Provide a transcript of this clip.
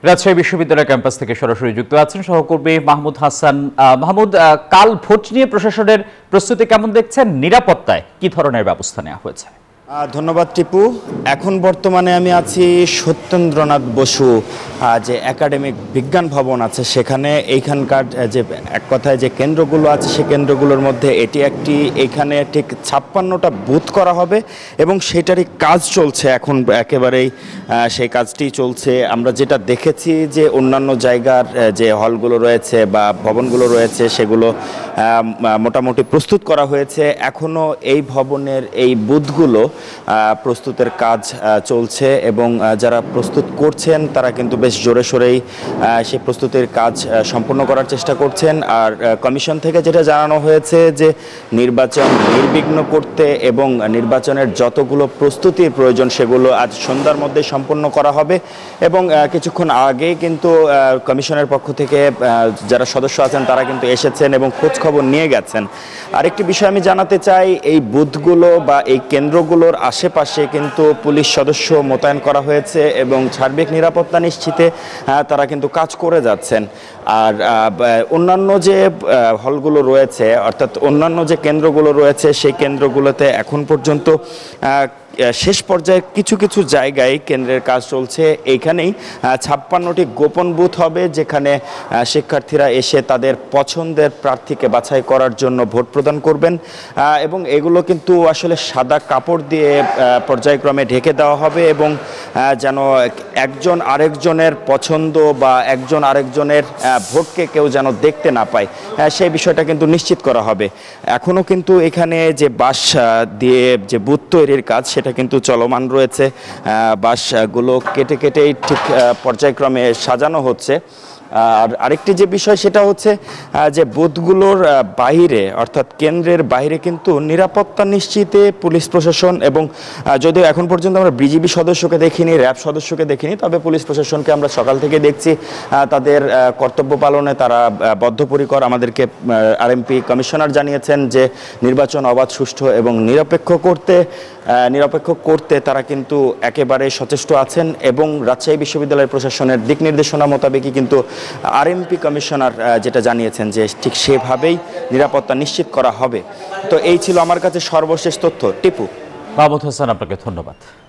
রাজশাহী বিশ্ববিদ্যালয় ক্যাম্পাস থেকে সরাসরি যুক্ত আছেন সহকর্মী মাহমুদ হাসান। মাহমুদ, কাল ভোট নিয়ে প্রশাসনের প্রস্তুতি কেমন দেখছেন? নিরাপত্তায় কি ধরনের ব্যবস্থা নেওয়া হয়েছে? ধন্যবাদ টিপু। এখন বর্তমানে আমি আছি সত্যেন্দ্রনাথ বসু যে একাডেমিক বিজ্ঞান ভবন আছে সেখানে। এইখানকার যে এক কথায় যে কেন্দ্রগুলো আছে সেই কেন্দ্রগুলোর মধ্যে এটি একটি। এখানে ঠিক 56টা বুথ করা হবে এবং সেটারই কাজ চলছে এখন একেবারেই সেই কাজটি চলছে। আমরা যেটা দেখেছি যে অন্যান্য জায়গার যে হলগুলো রয়েছে বা ভবনগুলো রয়েছে সেগুলো মোটামুটি প্রস্তুত করা হয়েছে। এখনও এই ভবনের এই বুথগুলো প্রস্তুতের কাজ চলছে এবং যারা প্রস্তুত করছেন তারা কিন্তু বেশ জোরে সোরেই সেই প্রস্তুতির কাজ সম্পূর্ণ করার চেষ্টা করছেন। আর কমিশন থেকে যেটা জানানো হয়েছে যে নির্বাচন নির্বিঘ্ন করতে এবং নির্বাচনের যতগুলো প্রস্তুতির প্রয়োজন সেগুলো আজ সন্ধ্যার মধ্যে সম্পন্ন করা হবে। এবং কিছুক্ষণ আগেই কিন্তু কমিশনের পক্ষ থেকে যারা সদস্য আছেন তারা কিন্তু এসেছেন এবং খোঁজ খবর নিয়ে গেছেন। আরেকটি বিষয় আমি জানাতে চাই, এই বুথগুলো বা এই কেন্দ্রগুলোর আশেপাশে কিন্তু পুলিশ সদস্য মোতায়েন করা হয়েছে এবং সার্বিক নিরাপত্তা নিশ্চিতে তারা কিন্তু কাজ করে যাচ্ছেন। আর অন্যান্য যে হলগুলো রয়েছে অর্থাৎ অন্যান্য যে কেন্দ্রগুলো রয়েছে সেই কেন্দ্রগুলোতে এখন পর্যন্ত শেষ পর্যায়ে কিছু কিছু জায়গায় কেন্দ্রের কাজ চলছে। এইখানেই 56টি গোপন বুথ হবে যেখানে শিক্ষার্থীরা এসে তাদের পছন্দের প্রার্থীকে বাছাই করার জন্য ভোট প্রদান করবেন এবং এগুলো কিন্তু আসলে সাদা কাপড় দিয়ে পর্যায়ক্রমে ঢেকে দেওয়া হবে এবং যেন একজন আরেকজনের পছন্দ বা একজন আরেকজনের ভোটকে কেউ যেন দেখতে না পায় সেই বিষয়টা কিন্তু নিশ্চিত করা হবে। এখনও কিন্তু এখানে যে বাঁশ দিয়ে যে বুথ তৈরির কাজ সেটা কিন্তু চলমান রয়েছে। বাঁশগুলো কেটে কেটেই ঠিক পর্যায়ক্রমে সাজানো হচ্ছে। আর আরেকটি যে বিষয় সেটা হচ্ছে যে বুথগুলোর বাইরে অর্থাৎ কেন্দ্রের বাইরে কিন্তু নিরাপত্তা নিশ্চিতে পুলিশ প্রশাসন এবং যদিও এখন পর্যন্ত আমরা বিজিবি সদস্যকে দেখিনি, র্যাব সদস্যকে দেখিনি, তবে পুলিশ প্রশাসনকে আমরা সকাল থেকে দেখছি তাদের কর্তব্য পালনে তারা বদ্ধপরিকর। আমাদেরকে আরএমপি কমিশনার জানিয়েছেন যে নির্বাচন অবাধ, সুষ্ঠু এবং নিরপেক্ষ করতে তারা কিন্তু একেবারে সচেষ্ট আছেন এবং রাজশাহী বিশ্ববিদ্যালয় প্রশাসনের দিক নির্দেশনা মোতাবেকই কিন্তু আরএমপি কমিশনার যেটা জানিয়েছেন যে ঠিক সেভাবেই নিরাপত্তা নিশ্চিত করা হবে। তো এই ছিল আমার কাছে সর্বশেষ তথ্য। টিপু। মাহমুদ হাসান, আপনাকে ধন্যবাদ।